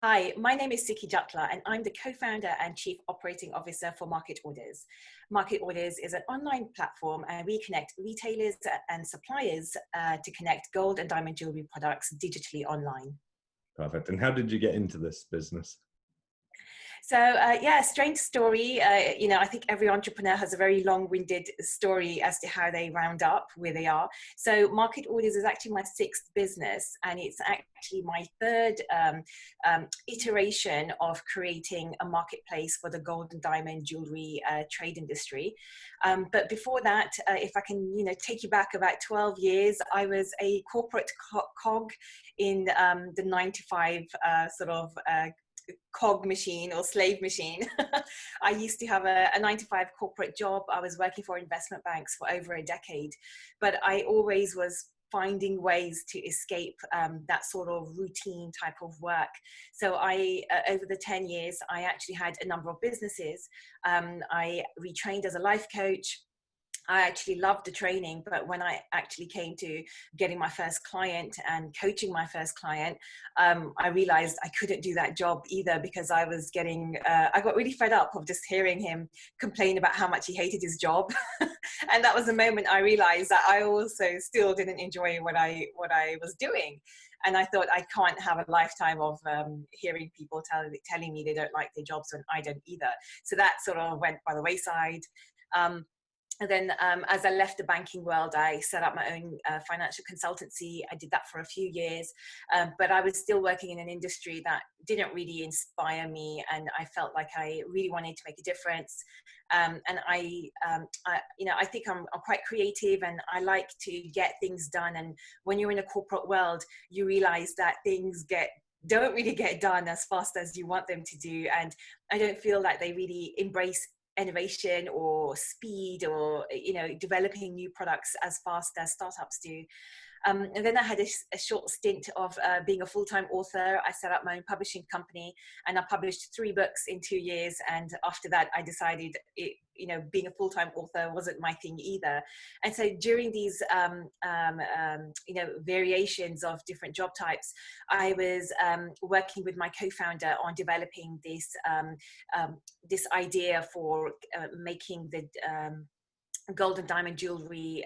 Hi, my name is Sukhi Jutla, and I'm the co-founder and chief operating officer for MarketOrders. MarketOrders is an online platform, and we connect retailers and suppliers to connect gold and diamond jewelry products digitally online. Perfect. And how did you get into this business? So yeah, strange story. I think every entrepreneur has a very long-winded story as to how they round up where they are. So MarketOrders is actually my sixth business, and it's actually my third iteration of creating a marketplace for the gold and diamond jewelry trade industry. But before that, if I can, take you back about 12 years, I was a corporate cog in the 9 to 5 sort of cog machine or slave machine. I used to have a 9 to 5 corporate job. I was working for investment banks for over a decade, but I always was finding ways to escape that sort of routine type of work. So over the 10 years, I actually had a number of businesses. I retrained as a life coach. I actually loved the training, but when I actually came to getting my first client and coaching my first client, I realized I couldn't do that job either, because I was I got really fed up of just hearing him complain about how much he hated his job. And that was the moment I realized that I also still didn't enjoy what I was doing. And I thought, I can't have a lifetime of hearing people telling me they don't like their jobs when I don't either. So that sort of went by the wayside. And then as I left the banking world, I set up my own financial consultancy. I did that for a few years, but I was still working in an industry that didn't really inspire me, and I felt like I really wanted to make a difference. And I think I'm quite creative, and I like to get things done. And when you're in a corporate world, you realize that things don't really get done as fast as you want them to do. And I don't feel like they really embrace innovation or speed, or developing new products as fast as startups do. And then I had a short stint of being a full-time author. I set up my own publishing company, and I published 3 books in 2 years. And after that, I decided being a full-time author wasn't my thing either. And so during these, variations of different job types, I was working with my co-founder on developing this idea for making the gold and diamond jewelry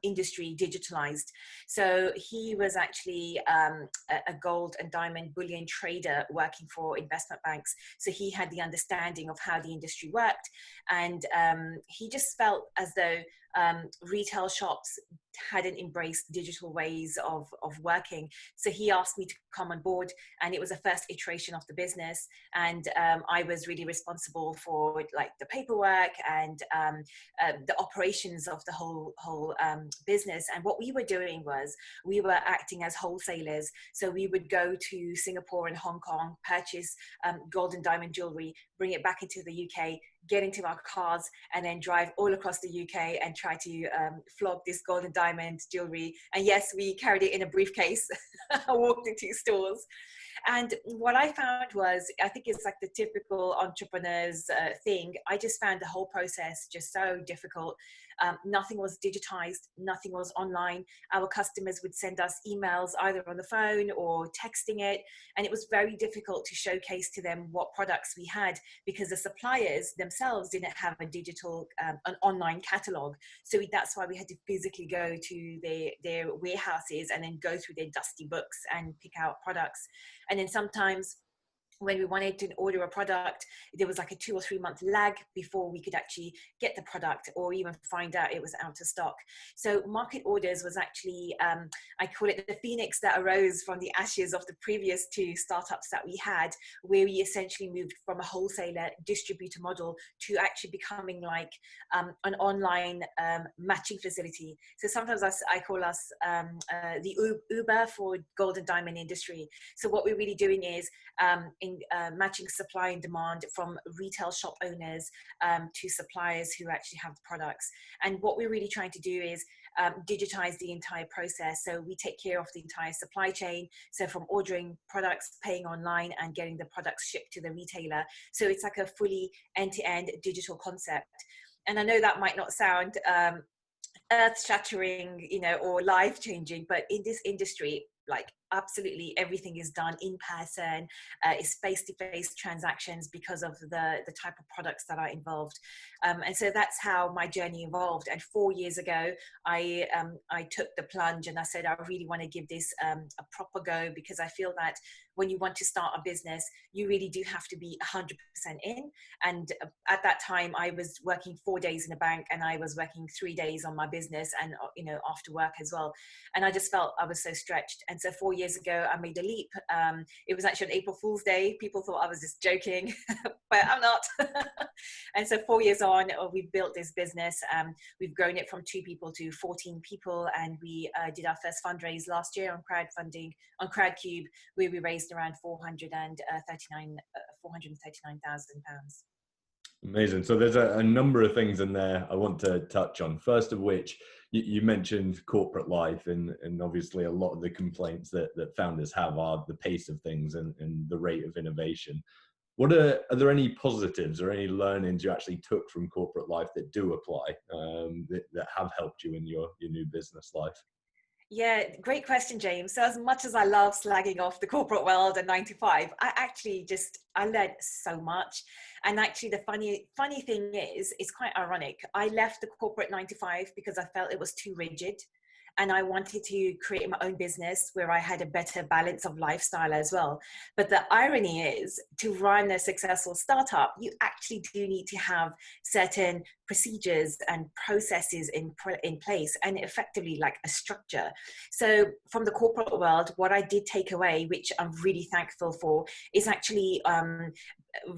industry digitalized. So he was actually a gold and diamond bullion trader working for investment banks. So he had the understanding of how the industry worked. And he just felt as though retail shops hadn't embraced digital ways of working. So he asked me to come on board, and it was the first iteration of the business. And I was really responsible for like the paperwork and the operations of the whole business. And what we were doing was we were acting as wholesalers. So we would go to Singapore and Hong Kong, purchase gold and diamond jewelry, bring it back into the UK, get into our cars, and then drive all across the UK and try to flog this gold and diamond jewelry. And yes, we carried it in a briefcase. I walked into stores. And what I found was, I think it's like the typical entrepreneur's thing. I just found the whole process just so difficult. Nothing was digitized, nothing was online. Our customers would send us emails either on the phone or texting it. And it was very difficult to showcase to them what products we had, because the suppliers themselves didn't have a digital, an online catalog. So that's why we had to physically go to their warehouses and then go through their dusty books and pick out products. And then sometimes when we wanted to order a product, there was like a 2 or 3 month lag before we could actually get the product or even find out it was out of stock. So MarketOrders was actually, I call it the phoenix that arose from the ashes of the previous 2 startups that we had, where we essentially moved from a wholesaler distributor model to actually becoming like an online matching facility. So sometimes I call us the Uber for gold and diamond industry. So what we're really doing is matching supply and demand from retail shop owners to suppliers who actually have the products. And what we're really trying to do is digitize the entire process. So we take care of the entire supply chain. So from ordering products, paying online, and getting the products shipped to the retailer. So it's like a fully end-to-end digital concept. And I know that might not sound earth-shattering, or life-changing, but in this industry, like absolutely everything is done in person. It's face-to-face transactions because of the type of products that are involved. And so that's how my journey evolved. And 4 years ago, I took the plunge and I said, I really want to give this a proper go, because I feel that when you want to start a business, you really do have to be 100% in. And at that time, I was working 4 days in a bank, and I was working 3 days on my business, and after work as well. And I just felt I was so stretched. And so 4 years ago, I made a leap. It was actually on April Fool's Day. People thought I was just joking, but I'm not. And so 4 years on, we've built this business. We've grown it from 2 people to 14 people, and we did our first fundraise last year on crowdfunding on Crowdcube, where we raised around £439,000. Amazing. So there's a number of things in there I want to touch on. First of which, you mentioned corporate life, and obviously a lot of the complaints that founders have are the pace of things and the rate of innovation. Are there any positives or any learnings you actually took from corporate life that do apply, that have helped you in your new business life? Yeah, great question, James. So as much as I love slagging off the corporate world and 9 to 5, I learned so much. And actually the funny thing is, it's quite ironic. I left the corporate 9 to 5 because I felt it was too rigid. And I wanted to create my own business where I had a better balance of lifestyle as well. But the irony is, to run a successful startup, you actually do need to have certain procedures and processes in place, and effectively like a structure. So from the corporate world, what I did take away, which I'm really thankful for, is actually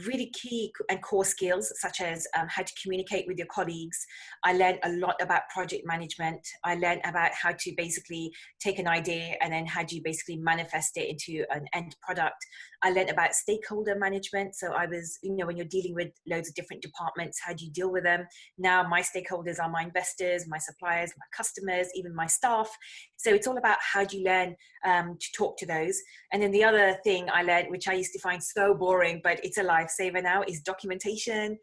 really key and core skills, such as how to communicate with your colleagues. I learned a lot about project management. I learned about how to basically take an idea and then how do you basically manifest it into an end product. I learned about stakeholder management. So I was, when you're dealing with loads of different departments, how do you deal with them? Now my stakeholders are my investors, my suppliers, my customers, even my staff. So it's all about how do you learn to talk to those. And then the other thing I learned, which I used to find so boring, but it's a lifesaver now, is documentation.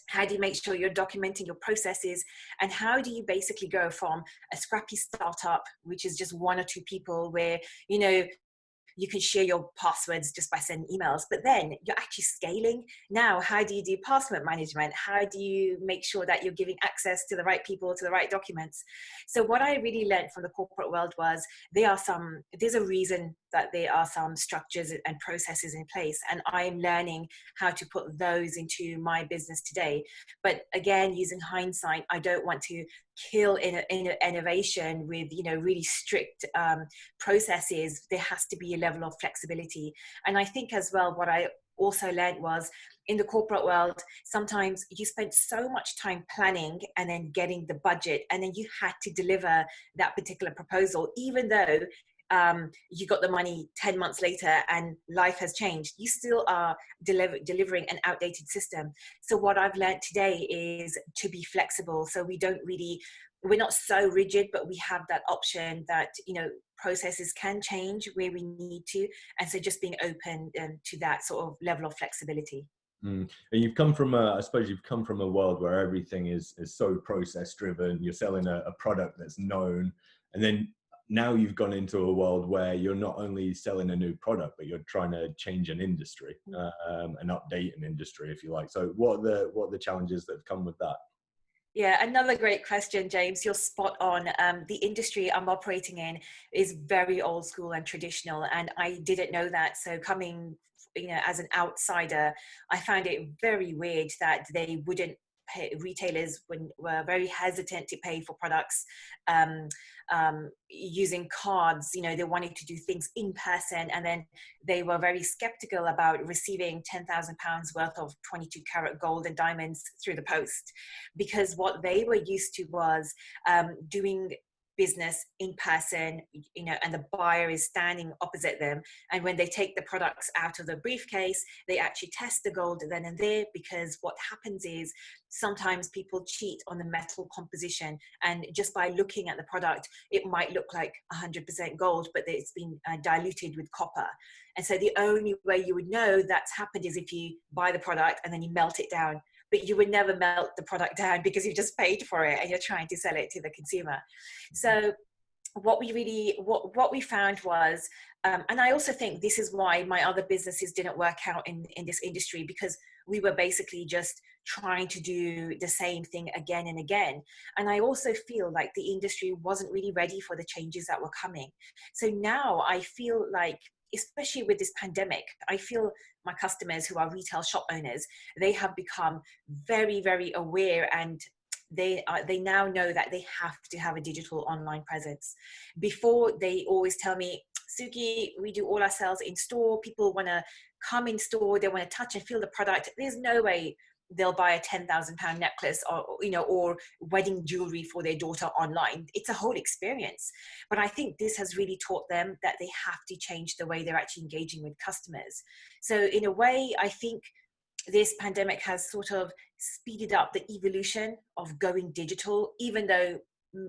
How do you make sure you're documenting your processes? And how do you basically go from a scrappy startup, which is just 1 or 2 people, where, you can share your passwords just by sending emails, but then you're actually scaling. Now, how do you do password management? How do you make sure that you're giving access to the right people, to the right documents? So what I really learned from the corporate world was there's a reason that there are some structures and processes in place. And I'm learning how to put those into my business today. But again, using hindsight, I don't want to kill innovation with really strict processes. There has to be a level of flexibility. And I think as well, what I also learned was, in the corporate world, sometimes you spend so much time planning and then getting the budget, and then you had to deliver that particular proposal, even though you got the money 10 months later and life has changed. You still are delivering an outdated system. So what I've learned today is to be flexible. So we're not so rigid, but we have that option that, processes can change where we need to. And so just being open to that sort of level of flexibility. And you've come from I suppose you've come from a world where everything is so process driven. You're selling a product that's known, and then now you've gone into a world where you're not only selling a new product, but you're trying to change an industry, and update an industry, if you like. So what are the challenges that have come with that? Yeah, another great question, James. You're spot on. The industry I'm operating in is very old school and traditional, and I didn't know that. So coming, as an outsider, I found it very weird that they wouldn't pay. Retailers were very hesitant to pay for products using cards. They wanted to do things in person, and then they were very skeptical about receiving £10,000 worth of 22-karat gold and diamonds through the post, because what they were used to was doing business in person, and the buyer is standing opposite them. And when they take the products out of the briefcase, they actually test the gold then and there, because what happens is sometimes people cheat on the metal composition. And just by looking at the product, it might look like 100% gold, but it's been diluted with copper. And so the only way you would know that's happened is if you buy the product and then you melt it down. But you would never melt the product down because you just paid for it and you're trying to sell it to the consumer. So what we found was, and I also think this is why my other businesses didn't work out in this industry, because we were basically just trying to do the same thing again and again. And I also feel like the industry wasn't really ready for the changes that were coming. So now I feel like, especially with this pandemic, I feel my customers who are retail shop owners, they have become very, very aware, and they now know that they have to have a digital online presence. Before, they always tell me, Suki, we do all our sales in store. People want to come in store, they want to touch and feel the product. There's no way they'll buy a £10,000 necklace, or wedding jewelry for their daughter online. It's a whole experience. But I think this has really taught them that they have to change the way they're actually engaging with customers. So in a way, I think this pandemic has sort of speeded up the evolution of going digital, even though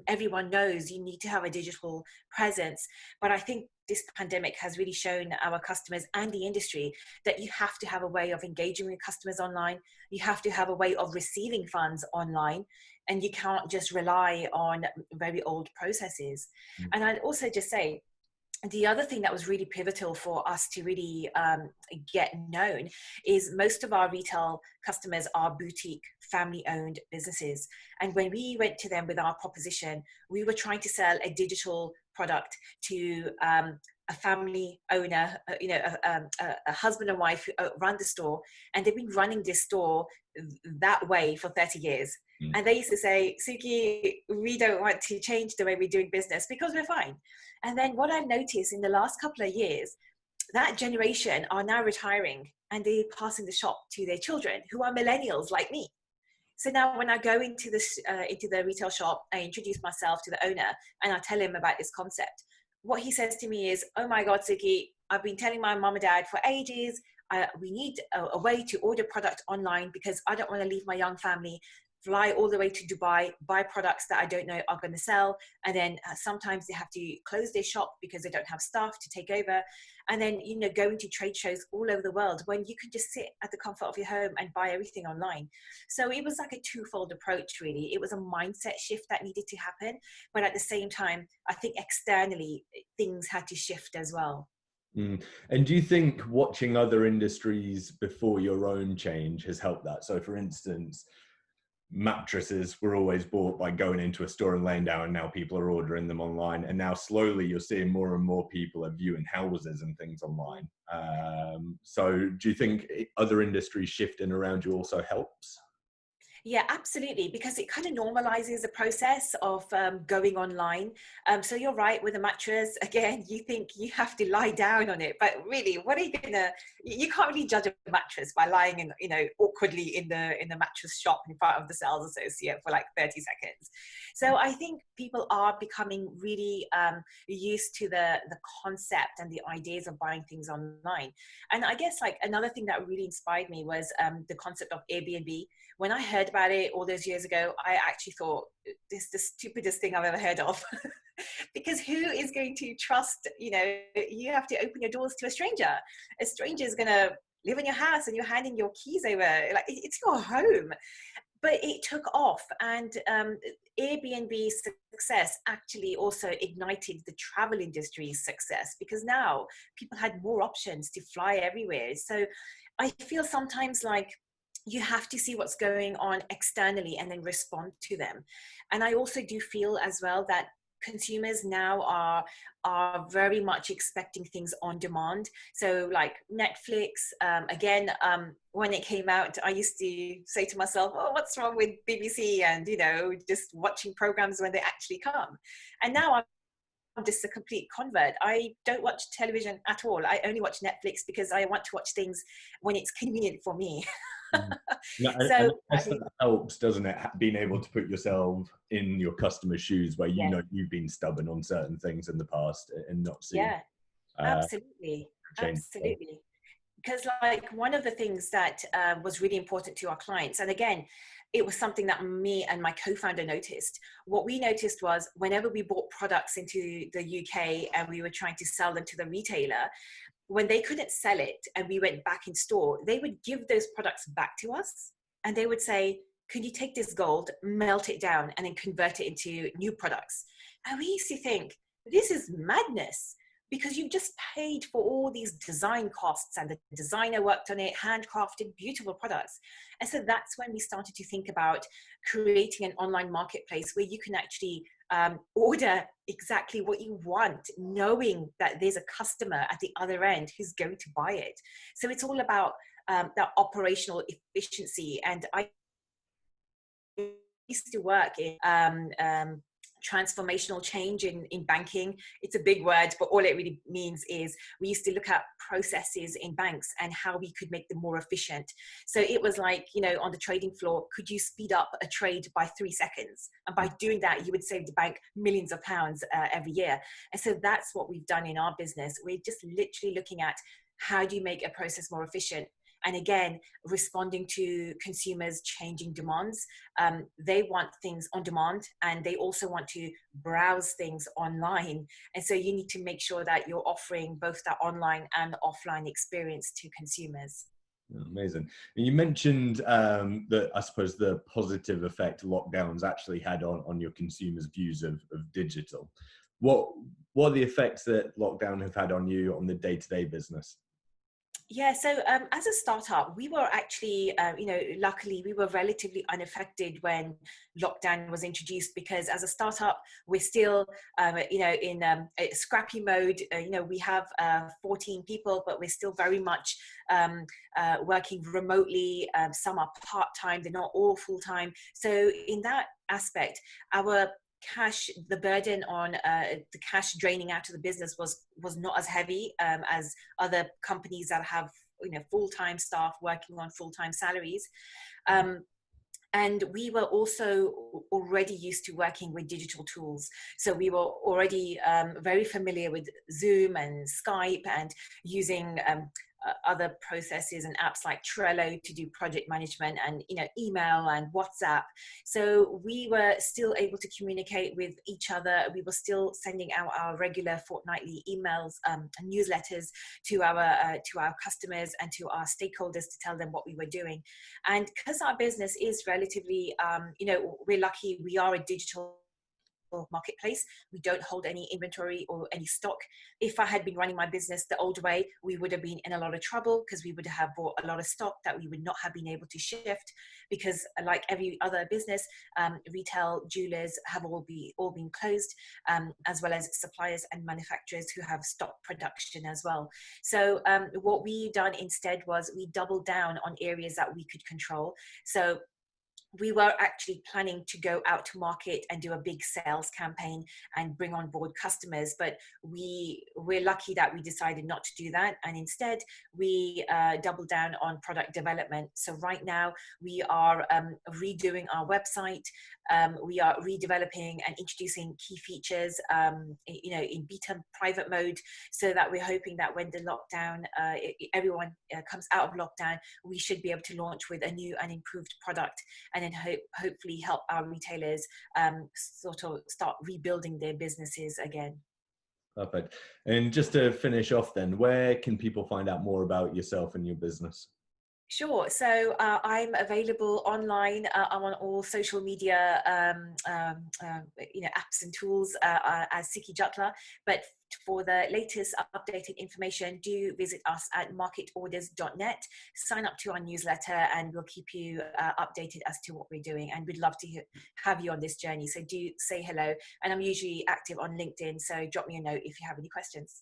everyone knows you need to have a digital presence. But I think this pandemic has really shown our customers and the industry that you have to have a way of engaging with customers online. You have to have a way of receiving funds online, and you can't just rely on very old processes. And I'd also just say, the other thing that was really pivotal for us to really get known is most of our retail customers are boutique, family-owned businesses. And when we went to them with our proposition, we were trying to sell a digital product to a family owner, a husband and wife who run the store, and they've been running this store that way for 30 years. And they used to say, Suki, we don't want to change the way we're doing business because we're fine. And then what I've noticed in the last couple of years, that generation are now retiring, and they're passing the shop to their children who are millennials like me. So now when I go into the retail shop, I introduce myself to the owner and I tell him about this concept. What he says to me is, oh my God, Suki, I've been telling my mom and dad for ages, we need a way to order product online because I don't want to leave my young family, fly all the way to Dubai, buy products that I don't know are going to sell. And then sometimes they have to close their shop because they don't have staff to take over. And then, go into trade shows all over the world when you can just sit at the comfort of your home and buy everything online. So it was like a twofold approach, really. It was a mindset shift that needed to happen. But at the same time, I think externally, things had to shift as well. And do you think watching other industries before your own change has helped that? So for instance, mattresses were always bought by going into a store and laying down, and now people are ordering them online, and now slowly you're seeing more and more people are viewing houses and things online. So do you think other industries shifting around you also helps? Yeah, absolutely, because it kind of normalizes the process of going online. So you're right with a mattress. Again, you think you have to lie down on it, but really, what are you gonna? You can't really judge a mattress by lying awkwardly in the mattress shop in front of the sales associate for like 30 seconds. So I think people are becoming really used to the concept and the ideas of buying things online. And I guess like another thing that really inspired me was the concept of Airbnb. When I heard about it all those years ago, I actually thought this is the stupidest thing I've ever heard of. Because who is going to trust, you have to open your doors to a stranger. A stranger is going to live in your house and you're handing your keys over. Like, it's your home. But it took off, and Airbnb's success actually also ignited the travel industry's success, because now people had more options to fly everywhere. So I feel sometimes like you have to see what's going on externally and then respond to them. And I also do feel as well that consumers now are very much expecting things on demand. So like Netflix, when it came out, I used to say to myself, oh, what's wrong with BBC and, just watching programs when they actually come. And now I'm just a complete convert. I don't watch television at all. I only watch Netflix because I want to watch things when it's convenient for me. Yeah, and I guess that helps, doesn't it? Being able to put yourself in your customer's shoes, where you've been stubborn on certain things in the past and not seen. Yeah, absolutely. Absolutely. Because like one of the things that was really important to our clients, and again, it was something that me and my co-founder noticed. What we noticed was whenever we bought products into the UK and we were trying to sell them to the retailer, when they couldn't sell it and we went back in store, they would give those products back to us. And they would say, could you take this gold, melt it down, and then convert it into new products? And we used to think, this is madness, because you've just paid for all these design costs, and the designer worked on it, handcrafted beautiful products. And so that's when we started to think about creating an online marketplace where you can actually order exactly what you want, knowing that there's a customer at the other end who's going to buy it. So it's all about that operational efficiency. And I used to work in transformational change in banking. It's a big word, but all it really means is we used to look at processes in banks and how we could make them more efficient. So it was like, you know, on the trading floor, could you speed up a trade by 3 seconds? And by doing that, you would save the bank millions of pounds every year. And so that's what we've done in our business. We're just literally looking at how do you make a process more efficient? And again, responding to consumers' changing demands. They want things on demand, and they also want to browse things online. And so you need to make sure that you're offering both that online and offline experience to consumers. Amazing. And you mentioned that, I suppose, the positive effect lockdowns actually had on your consumers' views of digital. What are the effects that lockdown have had on you on the day-to-day business? Yeah, so as a startup, we were actually, luckily we were relatively unaffected when lockdown was introduced, because as a startup, we're still, in a scrappy mode. We have 14 people, but we're still very much working remotely. Some are part-time, they're not all full-time. So in that aspect, our the burden on the cash draining out of the business was not as heavy as other companies that have full-time staff working on full-time salaries. And we were also already used to working with digital tools. So we were already very familiar with Zoom and Skype, and using other processes and apps like Trello to do project management, and email and WhatsApp. So we were still able to communicate with each other. We were still sending out our regular fortnightly emails and newsletters to our customers and to our stakeholders to tell them what we were doing. And because our business is relatively, we're lucky, we are a digital marketplace. We don't hold any inventory or any stock. If I had been running my business the old way, we would have been in a lot of trouble, because we would have bought a lot of stock that we would not have been able to shift, because like every other business, retail, jewelers have all been closed, as well as suppliers and manufacturers who have stock production as well. So what we done instead was we doubled down on areas that we could control. So we were actually planning to go out to market and do a big sales campaign and bring on board customers, but we're lucky that we decided not to do that, and instead we doubled down on product development. So right now we are redoing our website. We are redeveloping and introducing key features, in beta private mode, so that we're hoping that when the lockdown, everyone comes out of lockdown, we should be able to launch with a new and improved product, and then hopefully help our retailers sort of start rebuilding their businesses again. Perfect. And just to finish off then, where can people find out more about yourself and your business? Sure. So I'm available online. I'm on all social media, apps and tools as Sukhi Jutla. But for the latest updated information, do visit us at MarketOrders.net. Sign up to our newsletter, and we'll keep you updated as to what we're doing. And we'd love to have you on this journey. So do say hello. And I'm usually active on LinkedIn, so drop me a note if you have any questions.